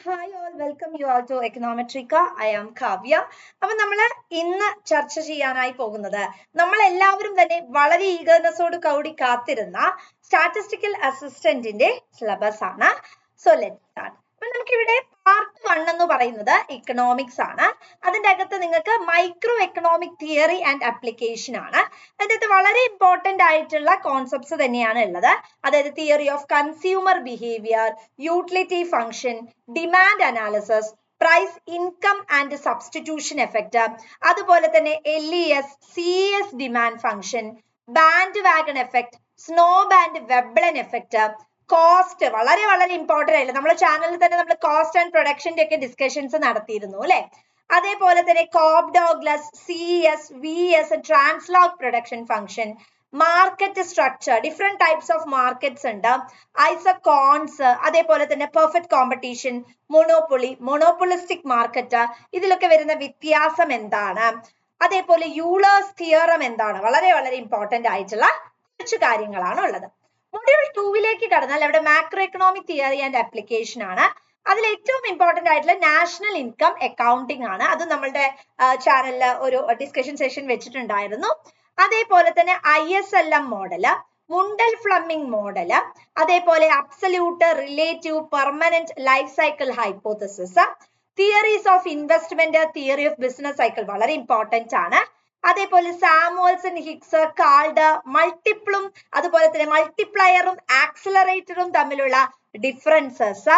Hi all, welcome you all to Econometrica. I am Kavya. അപ്പോൾ നമ്മൾ ഇന്ന് ചർച്ച ചെയ്യാനായി പോകുന്നത് നമ്മൾ എല്ലാവരും തന്നെ വളരെ ഈഗർനെസ്സോട് കൂടി കാത്തിരുന്ന സ്റ്റാറ്റിസ്റ്റിക്കൽ അസിസ്റ്റന്റിന്റെ സിലബസ് ആണ്. So let's start. അപ്പോൾ നമുക്കിവിടെ പാർട്ട് 1 എന്ന് പറയുന്നത് ഇക്കണോമിക്സ് ആണ്. അതിന്റെ അകത്ത് നിങ്ങൾക്ക് micro economic theory and application ആണ്. അതിനകത്ത് വളരെ ഇമ്പോർട്ടന്റ് ആയിട്ടുള്ള കോൺസെപ്റ്റ്സ് തന്നെയാണ് ഉള്ളത്. അതായത് theory of consumer behaviour, utility function, demand analysis, price income and substitution effect, അതുപോലെ തന്നെ LES, CES demand function, bandwagon effect, snob and Veblen effect, cost വളരെ വളരെ ഇമ്പോർട്ടന്റ് ആയില്ല. നമ്മുടെ ചാനലിൽ തന്നെ നമ്മൾ കോസ്റ്റ് ആൻഡ് പ്രൊഡക്ഷന്റെ ഒക്കെ ഡിസ്കഷൻസ് നടത്തിയിരുന്നു അല്ലെ. അതേപോലെ തന്നെ Cobb Douglas, CES, VS, translog production function, market structure, different types of markets ഉണ്ട്, ഐസക്കോൺസ്, അതേപോലെ തന്നെ perfect competition, monopoly, monopolistic market, ഇതിലൊക്കെ വരുന്ന വ്യത്യാസം എന്താണ്, അതേപോലെ യൂളേഴ്സ് തിയറം എന്താണ്, വളരെ വളരെ ഇമ്പോർട്ടന്റ് ആയിട്ടുള്ള കുറച്ച് കാര്യങ്ങളാണ് ഉള്ളത്. മൊഡ്യൂൾ 2 കടന്നാൽ അവിടെ macro economic theory and application ആണ്. അതിൽ ഏറ്റവും ഇമ്പോർട്ടന്റ് ആയിട്ടുള്ള നാഷണൽ ഇൻകം അക്കൗണ്ടിംഗ് ആണ്. അത് നമ്മളുടെ ചാനലിൽ ഒരു ഡിസ്കഷൻ സെഷൻ വെച്ചിട്ടുണ്ടായിരുന്നു. അതേപോലെ തന്നെ ISLM മോഡല്, മുണ്ടൽ ഫ്ലമ്മിംഗ് മോഡല്, അതേപോലെ absolute, relative, permanent life cycle hypothesis, theories of investment, theory of business cycle വളരെ ഇമ്പോർട്ടന്റ് ആണ്. അതേപോലെ സാമുവൽസൺ, ഹിക്സ്, കാൾഡ്, മൾട്ടിപ്പിളും അതുപോലെ തന്നെ മൾട്ടിപ്ലയറും ആക്സിലറേറ്ററും തമ്മിലുള്ള ഡിഫറൻസസ്,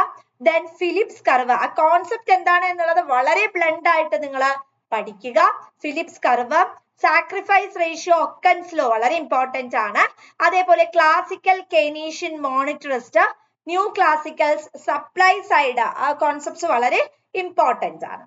ദെൻ ഫിലിപ്സ് കർവ്, ആ കോൺസെപ്റ്റ് എന്താണ് എന്നുള്ളത് വളരെ ബ്ലണ്ട് ആയിട്ട് നിങ്ങൾ പഠിക്കുക. Phillips curve, sacrifice ratio, Okun's law വളരെ ഇമ്പോർട്ടന്റ് ആണ്. അതേപോലെ classical Keynesian monetarist, new classicals, supply side, ആ കോൺസെപ്റ്റ്സ് വളരെ ഇമ്പോർട്ടന്റ് ആണ്.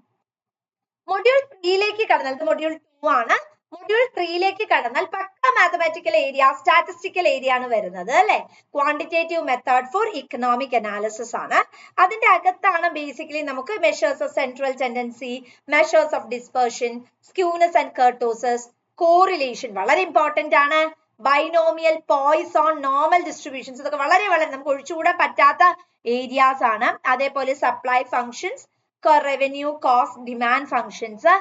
മൊഡ്യൂൾ 3 കടന്നാൽ മൊഡ്യൂൾ 2 ആണ്. മൊഡ്യൂൾ 3 കടന്നാൽ pucca mathematical area, statistical area ആണ് വരുന്നത് അല്ലെ. Quantitative method for economic analysis ആണ്. അതിന്റെ അകത്താണ് ബേസിക്കലി നമുക്ക് measures of central tendency, measures of dispersion, skewness and kurtosis, correlation വളരെ ഇമ്പോർട്ടന്റ് ആണ്, ബൈനോമിയൽ, പോയ്സോൺ, നോർമൽ ഡിസ്ട്രിബ്യൂഷൻസ്, ഇതൊക്കെ വളരെ വളരെ നമുക്ക് ഒഴിച്ചുകൂടാൻ പറ്റാത്ത ഏരിയാസ് ആണ്. അതേപോലെ supply functions, revenue, cost, demand functions,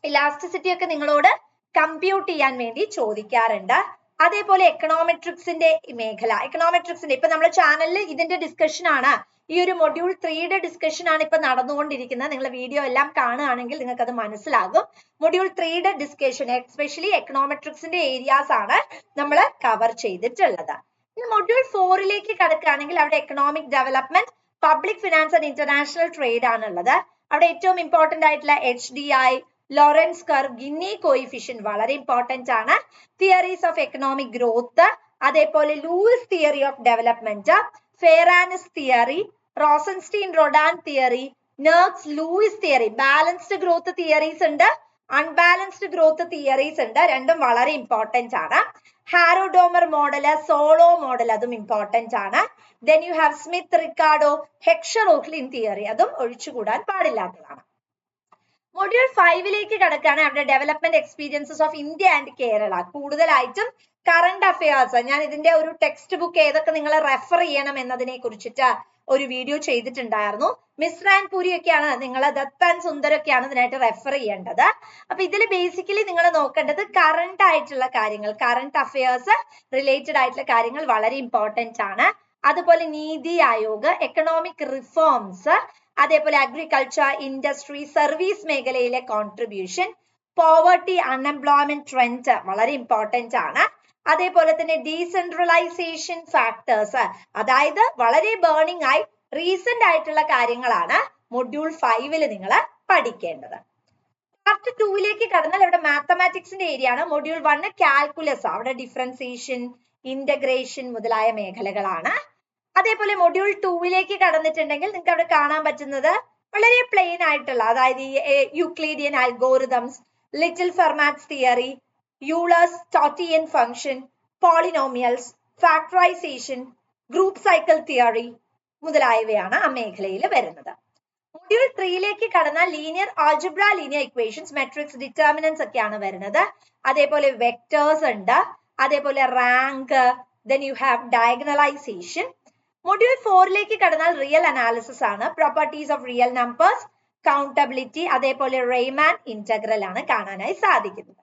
elasticity ഒക്കെ നിങ്ങളോട് കമ്പ്യൂട്ട് ചെയ്യാൻ വേണ്ടി ചോദിക്കാറുണ്ട്. അതേപോലെ എക്കണോമെട്രിക്സിന്റെ മേഖല, എക്കണോമെട്രിക്സിന്റെ ഇപ്പൊ നമ്മുടെ ചാനലിൽ ഇതിന്റെ ഡിസ്കഷൻ ആണ്, ഈ ഒരു മൊഡ്യൂൾ 3 ഡിസ്കഷൻ ആണ് ഇപ്പൊ നടന്നുകൊണ്ടിരിക്കുന്നത്. നിങ്ങൾ വീഡിയോ എല്ലാം കാണുകയാണെങ്കിൽ നിങ്ങൾക്ക് അത് മനസ്സിലാകും. മൊഡ്യൂൾ 3 ഡിസ്കഷൻ എസ്പെഷ്യലി എക്കണോമെട്രിക്സിന്റെ ഏരിയാസ് ആണ് നമ്മൾ കവർ ചെയ്തിട്ടുള്ളത്. ഇനി മൊഡ്യൂൾ 4 കടക്കുകയാണെങ്കിൽ അവിടെ economic development, public finance and international trade ആണുള്ളത്. അവിടെ ഏറ്റവും ഇമ്പോർട്ടന്റ് ആയിട്ടുള്ള HDI, Lorenz curve, Gini coefficient വളരെ ഇമ്പോർട്ടന്റ് ആണ്. തിയറീസ് ഓഫ് എക്കണോമിക് ഗ്രോത്ത്, അതേപോലെ Lewis theory of development, Fei Ranis theory, Rosenstein Rodan theory, Nurkse Lewis theory, balanced growth theories ഉണ്ട്, unbalanced growth theories ഉണ്ട്. രണ്ടും വളരെ ഇമ്പോർട്ടന്റ് ആണ്. ഹാരോഡോമർ മോഡല്, സോളോ മോഡൽ, അതും important ആണ്. Then you have Smith, Ricardo, Heckscher-Ohlin theory, അതും ഒഴിച്ചുകൂടാൻ പാടില്ലാത്തതാണ്. മൊഡ്യൂൾ 5 കടക്കാണ്. അവിടെ development experiences of India and Kerala, കൂടുതലായിട്ടും കറണ്ട് അഫയേഴ്സ്. ഞാൻ ഇതിന്റെ ഒരു ടെക്സ്റ്റ് ബുക്ക് ഏതൊക്കെ നിങ്ങൾ റെഫർ ചെയ്യണം എന്നതിനെ കുറിച്ചിട്ട് ഒരു വീഡിയോ ചെയ്തിട്ടുണ്ടായിരുന്നു. മിസ്രാൻ പുരി ഒക്കെയാണ്, നിങ്ങൾ ദത്താൻ സുന്ദരൊക്കെയാണ് ഇതിനായിട്ട് റെഫർ ചെയ്യേണ്ടത്. അപ്പൊ ഇതിൽ ബേസിക്കലി നിങ്ങൾ നോക്കേണ്ടത് കറണ്ട് ആയിട്ടുള്ള കാര്യങ്ങൾ, കറണ്ട് അഫയേഴ്സ് റിലേറ്റഡ് ആയിട്ടുള്ള കാര്യങ്ങൾ വളരെ ഇമ്പോർട്ടന്റ് ആണ്. അതുപോലെ നീതി ആയോഗ്, എക്കണോമിക് റിഫോംസ്, അതേപോലെ അഗ്രികൾച്ചർ, ഇൻഡസ്ട്രി, സർവീസ് മേഖലയിലെ കോൺട്രിബ്യൂഷൻ, പോവർട്ടി, അൺഎംപ്ലോയ്മെന്റ് ട്രെൻഡ് വളരെ ഇമ്പോർട്ടന്റ് ആണ്. അതേപോലെ തന്നെ ഡീസെൻട്രലൈസേഷൻ ഫാക്ടേഴ്സ്, അതായത് വളരെ ബേണിംഗ് ആയി റീസെന്റ് ആയിട്ടുള്ള കാര്യങ്ങളാണ് മൊഡ്യൂൾ 5 നിങ്ങൾ പഠിക്കേണ്ടത്. പാർട്ട് 2 കടന്നാൽ അവിടെ മാത്തമാറ്റിക്സിന്റെ ഏരിയ ആണ്. മൊഡ്യൂൾ 1 കാൽക്കുലസ്, അവിടെ ഡിഫറൻസിയേഷൻ, ഇന്റഗ്രേഷൻ മുതലായ മേഖലകളാണ്. അതേപോലെ മൊഡ്യൂൾ 2 കടന്നിട്ടുണ്ടെങ്കിൽ നിങ്ങൾക്ക് അവിടെ കാണാൻ പറ്റുന്നത് വളരെ പ്ലെയിൻ ആയിട്ടുള്ള, അതായത് Euclidean algorithms, little Fermat's theory, Euler's totient function, polynomials, factorization, group cycle theory മുതലായവയാണ് ആ മേഖലയിൽ വരുന്നത്. മൊഡ്യൂൾ 3 കടന്നാൽ linear algebra, linear equations, matrix, determinants ഒക്കെയാണ് വരുന്നത്. അതേപോലെ വെക്ടേഴ്സ് ഉണ്ട്, അതേപോലെ rank, then you have diagonalization. Module 4ലേക്ക് കടന്നാൽ റിയൽ അനാലിസിസ് ആണ്. Properties of real numbers, countability, അതേപോലെ റെയ്മാൻ ഇന്റഗ്രൽ ആണ് കാണാനായി സാധിക്കുന്നത്.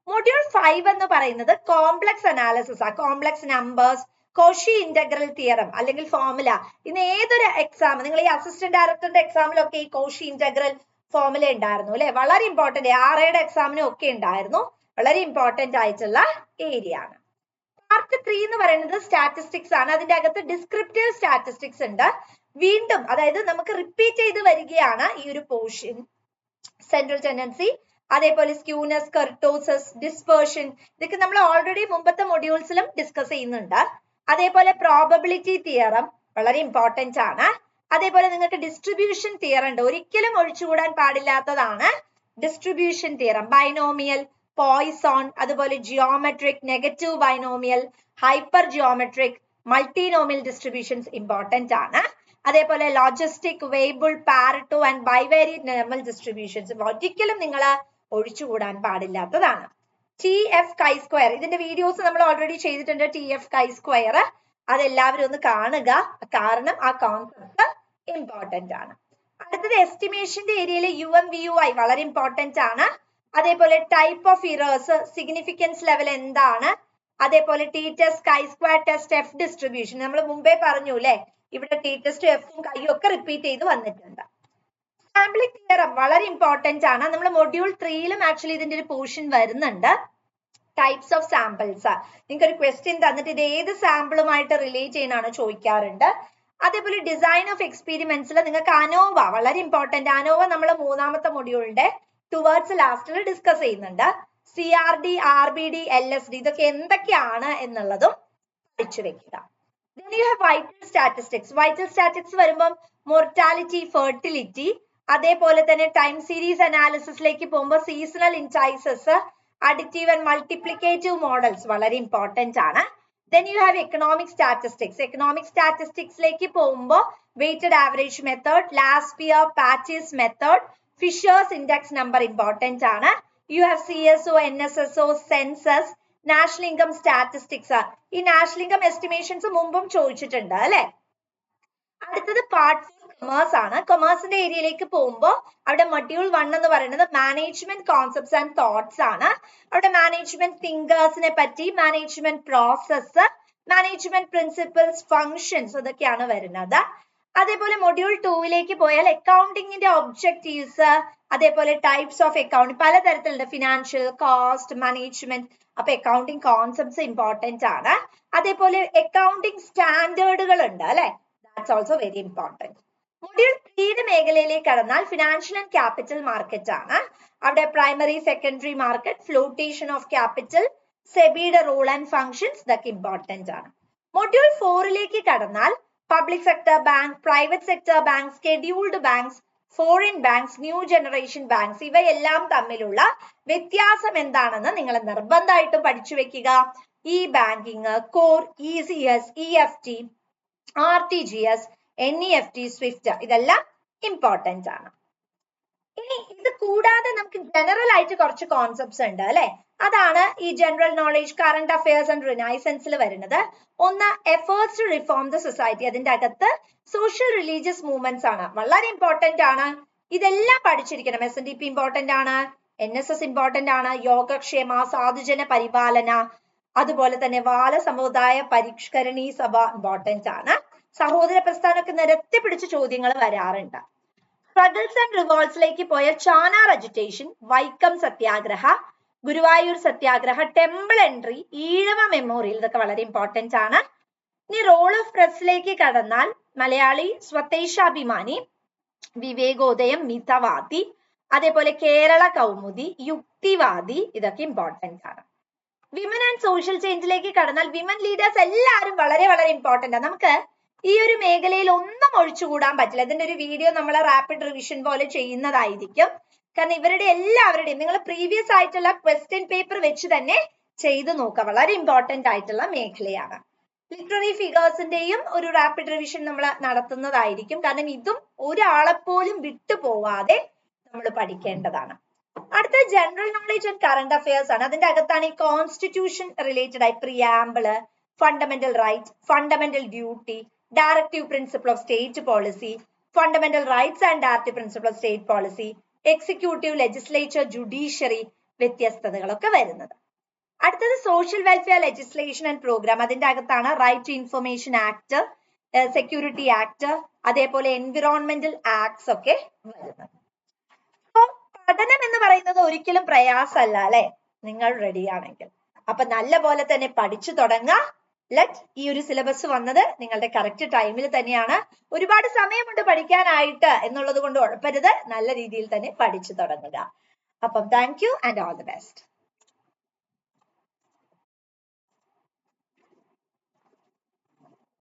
മൊഡ്യൂൾ 5 എന്ന് പറയുന്നത് കോംപ്ലക്സ് അനാലിസിസ് ആ. Complex numbers, Cauchy integral theorem അല്ലെങ്കിൽ ഫോർമുല. ഇന്ന് ഏതൊരു എക്സാം, നിങ്ങൾ ഈ അസിസ്റ്റന്റ് ഡയറക്ടറിന്റെ എക്സാമിലൊക്കെ ഈ കോഷി ഇന്റഗ്രൽ ഫോർമുല ഉണ്ടായിരുന്നു അല്ലെ? വളരെ ഇമ്പോർട്ടന്റ്. ആറയുടെ എക്സാമിനും ഒക്കെ ഉണ്ടായിരുന്നു. വളരെ ഇമ്പോർട്ടന്റ് ആയിട്ടുള്ള ഏരിയ ആണ്. പാർട്ട് 3 എന്ന് പറയുന്നത് സ്റ്റാറ്റിസ്റ്റിക്സ് ആണ്. അതിന്റെ അകത്ത് ഡിസ്ക്രിപ്റ്റീവ് സ്റ്റാറ്റിസ്റ്റിക്സ് ഉണ്ട്. വീണ്ടും അതായത് നമുക്ക് റിപ്പീറ്റ് ചെയ്ത് വരികയാണ് ഈ ഒരു പോർഷൻ. സെൻട്രൽ ടെൻഡൻസി, അതേപോലെ സ്ക്യൂനെസ്, കർട്ടോസസ്, ഡിസ്പേർഷൻ, ഇതൊക്കെ നമ്മൾ ഓൾറെഡി മുമ്പത്തെ മൊഡ്യൂൾസിലും ഡിസ്കസ് ചെയ്യുന്നുണ്ട്. അതേപോലെ പ്രോബബിലിറ്റി തിയറം വളരെ ഇമ്പോർട്ടന്റ് ആണ്. അതേപോലെ നിങ്ങൾക്ക് ഡിസ്ട്രിബ്യൂഷൻ തിയറം ഉണ്ട്. ഒരിക്കലും ഒഴിച്ചുകൂടാൻ പാടില്ലാത്തതാണ് ഡിസ്ട്രിബ്യൂഷൻ തിയറം. ബൈനോമിയൽ, പോയ്സോൺ, അതുപോലെ geometric, negative binomial, hyper geometric, multinomial distributions important ആണ്. അതേപോലെ logistic, Weibull, Pareto and bivariate normal distributions ഒരിക്കലും നിങ്ങൾ ഒഴിച്ചുകൂടാൻ പാടില്ലാത്തതാണ്. ടി എഫ് കൈ സ്ക്വയർ, ഇതിന്റെ വീഡിയോസ് നമ്മൾ ഓൾറെഡി ചെയ്തിട്ടുണ്ട്. ടി എഫ് കൈ സ്ക്വയർ അതെല്ലാവരും ഒന്ന് കാണുക, കാരണം ആ കോൺസെപ്റ്റ് ഇമ്പോർട്ടന്റ് ആണ്. അടുത്തത് എസ്റ്റിമേഷന്റെ ഏരിയയിൽ UMVUI വളരെ ഇമ്പോർട്ടന്റ് ആണ്. അതേപോലെ type of errors, significance level എന്താണ്, അതേപോലെ T test, chi square test, F distribution നമ്മൾ മുമ്പേ പറഞ്ഞു അല്ലെ? ഇവിടെ ടി ടെസ്റ്റ്, എഫും കൈയും ഒക്കെ റിപ്പീറ്റ് ചെയ്ത് വന്നിട്ടുണ്ട്. സാമ്പിളിംഗ് തിയറം വളരെ ഇമ്പോർട്ടന്റ് ആണ്. നമ്മൾ മൊഡ്യൂൾ 3ലും ആക്ച്വലി ഇതിന്റെ ഒരു പോർഷൻ വരുന്നുണ്ട്. ടൈപ്സ് ഓഫ് സാമ്പിൾസ്, നിങ്ങൾക്ക് ഒരു ക്വസ്റ്റ്യൻ തന്നിട്ട് ഇത് ഏത് സാമ്പിളുമായിട്ട് റിലേറ്റ് ചെയ്യുന്നതാണ് ചോദിക്കാറുണ്ട്. അതേപോലെ ഡിസൈൻ ഓഫ് എക്സ്പെരിമെന്റ്സിൽ നിങ്ങൾക്ക് അനോവ വളരെ ഇമ്പോർട്ടന്റ്. അനോവ നമ്മൾ മൂന്നാമത്തെ മൊഡ്യൂളിന്റെ ടുവേർഡ്സ് ലാസ്റ്റിൽ ഡിസ്കസ് ചെയ്യുന്നുണ്ട്. CRD, RBD, LSD ഇതൊക്കെ എന്തൊക്കെയാണ് എന്നുള്ളതും പഠിച്ചു വെക്കുക. Then you have vital statistics. Vital statistics വരുമ്പം മോർട്ടാലിറ്റി, ഫെർട്ടിലിറ്റി, അതേപോലെ തന്നെ ടൈം സീരീസ് അനാലിസിസിലേക്ക് പോകുമ്പോൾ seasonal indices, additive and multiplicative models വളരെ ഇമ്പോർട്ടന്റ് ആണ്. Then you have economic statistics. Economic statisticsലേക്ക് പോകുമ്പോൾ weighted average method, last year patches method, Fisher's index number important ആണ്. You have CSO, NSSO, census, national income statistics. ഈ national income estimations മുമ്പും ചോദിച്ചിട്ടുണ്ട് അല്ലെ? അടുത്തത് part 4 commerce ആണ്. കൊമേഴ്സിന്റെ ഏരിയയിലേക്ക് പോകുമ്പോൾ അവിടെ മൊഡ്യൂൾ 1 എന്ന് പറയുന്നത് മാനേജ്മെന്റ് കോൺസെപ്റ്റ്സ് ആൻഡ് തോട്ട്സ് ആണ്. അവിടെ മാനേജ്മെന്റ് തിങ്കേഴ്സിനെ പറ്റി, management process, management principles, functions ഇതൊക്കെയാണ് വരുന്നത്. അതേപോലെ മൊഡ്യൂൾ 2ലേക്ക് പോയാൽ അക്കൗണ്ടിങ്ങിന്റെ ഒബ്ജക്റ്റീവ്സ്, അതേപോലെ ടൈപ്സ് ഓഫ് അക്കൗണ്ട് പലതരത്തിലുണ്ട്. Financial, cost, management. അപ്പൊ അക്കൗണ്ടിങ് കോൺസെപ്റ്റ്സ് ഇമ്പോർട്ടന്റ് ആണ്. അതേപോലെ അക്കൗണ്ടിങ് സ്റ്റാൻഡേർഡുകൾ ഉണ്ട് അല്ലെ? That's also very important. Module 3 മേഖലയിലേക്ക് കടന്നാൽ ഫിനാൻഷ്യൽ ആൻഡ് ക്യാപിറ്റൽ മാർക്കറ്റ് ആണ്. അവിടെ primary, secondary market, flotation of capital, സെബിയുടെ റോൾ ആൻഡ് ഫങ്ഷൻസ് ഇതൊക്കെ ഇമ്പോർട്ടന്റ് ആണ്. മൊഡ്യൂൾ 4ലേക്ക് കടന്നാൽ public sector bank, private sector bank, scheduled banks, foreign banks, new generation banks ഇവയെല്ലാം തമ്മിലുള്ള വ്യത്യാസം എന്താണെന്ന് നിങ്ങൾ നിർബന്ധമായിട്ടും പഠിച്ചു വെക്കുക. E banking, core, ECS, EFT, RTGS, NEFT, Swift ഇതെല്ലാം ഇമ്പോർട്ടന്റ് ആണ്. ഇനി ഇത് കൂടാതെ നമുക്ക് ജനറൽ ആയിട്ട് കുറച്ച് കോൺസെപ്റ്റ്സ് ഉണ്ട് അല്ലെ? അതാണ് ഈ general knowledge, current affairs and റിനൈസൻസിൽ വരുന്നത്. ഒന്ന് efforts to reform the society. അതിന്റെ അകത്ത് സോഷ്യൽ റിലീജിയസ് മൂവ്മെന്റ്സ് ആണ്, വളരെ ഇമ്പോർട്ടന്റ് ആണ്. ഇതെല്ലാം പഠിച്ചിരിക്കണം. SNDP ഇമ്പോർട്ടന്റ് ആണ്, NSS ഇമ്പോർട്ടന്റ് ആണ്, യോഗക്ഷേമ, സാധുജന പരിപാലന, അതുപോലെ തന്നെ ബാല സമുദായ പരിഷ്കരണീ സഭ ഇമ്പോർട്ടന്റ് ആണ്. സഹോദര പ്രസ്ഥാനമൊക്കെ നിരത്തി പിടിച്ച ചോദ്യങ്ങൾ വരാറുണ്ട്. സ്ട്രഗിൾസ് ആൻഡ് റിവോൾട്സിലേക്ക് പോയാൽ ചാനാർ അജിറ്റേഷൻ, വൈക്കം സത്യാഗ്രഹ, ഗുരുവായൂർ സത്യാഗ്രഹ, ടെമ്പിൾ എൻട്രി, ഈഴവ മെമ്മോറിയൽ ഇതൊക്കെ വളരെ ഇമ്പോർട്ടന്റ് ആണ്. ഇനി റോൾ ഓഫ് പ്രസിലേക്ക് കടന്നാൽ മലയാളി, സ്വദേശാഭിമാനി, വിവേകോദയം, മിതവാദി, അതേപോലെ കേരള കൗമുദി, യുക്തിവാദി ഇതൊക്കെ ഇമ്പോർട്ടന്റ് ആണ്. വിമൻ ആൻഡ് സോഷ്യൽ ചേഞ്ചിലേക്ക് കടന്നാൽ വിമൻ ലീഡേഴ്സ് എല്ലാവരും വളരെ വളരെ ഇമ്പോർട്ടന്റ് ആണ്. നമുക്ക് ഈ ഒരു മേഖലയിൽ ഒന്നും ഒഴിച്ചുകൂടാൻ പറ്റില്ല. ഇതിന്റെ ഒരു വീഡിയോ നമ്മൾ റാപ്പിഡ് റിവിഷൻ പോലെ ചെയ്യുന്നതായിരിക്കും. കാരണം ഇവരുടെ എല്ലാവരുടെയും നിങ്ങൾ പ്രീവിയസ് ആയിട്ടുള്ള ക്വസ്റ്റ്യൻ പേപ്പർ വെച്ച് തന്നെ ചെയ്തു നോക്കുക. വളരെ ഇമ്പോർട്ടന്റ് ആയിട്ടുള്ള മേഖലയാണ്. ലിറ്റററി ഫിഗേഴ്സിന്റെയും ഒരു റാപ്പിഡ് റിവിഷൻ നമ്മൾ നടത്തുന്നതായിരിക്കും. കാരണം ഇതും ഒരാളെപ്പോലും വിട്ടുപോവാതെ നമ്മൾ പഠിക്കേണ്ടതാണ്. അടുത്ത general knowledge and current affairs ആണ്. അതിന്റെ അകത്താണ് ഈ കോൺസ്റ്റിറ്റ്യൂഷൻ റിലേറ്റഡ് ആയി preamble, fundamental right, fundamental duty, directive principle of state policy, fundamental rights and directive principle of state policy, executive, legislature, judiciary വ്യത്യസ്തതകളൊക്കെ വരുന്നത്. അടുത്തത് social welfare legislation and program. അതിന്റെ അകത്താണ് right to information act, security act, അതേപോലെ environmental acts ഒക്കെ വരുന്നത്. അപ്പൊ പഠനം എന്ന് പറയുന്നത് ഒരിക്കലും പ്രയാസമല്ല അല്ലെ, നിങ്ങൾ റെഡി ആണെങ്കിൽ. അപ്പൊ നല്ല പോലെ തന്നെ പഠിച്ചു തുടങ്ങുക. ഈ ഒരു സിലബസ് വന്നത് നിങ്ങളുടെ കറക്റ്റ് ടൈമിൽ തന്നെയാണ്. ഒരുപാട് സമയമുണ്ട് പഠിക്കാനായിട്ട് എന്നുള്ളത് കൊണ്ട് ഉഴപ്പരുത്. നല്ല രീതിയിൽ തന്നെ പഠിച്ചു തുടങ്ങുക. അപ്പം thank you and all the best.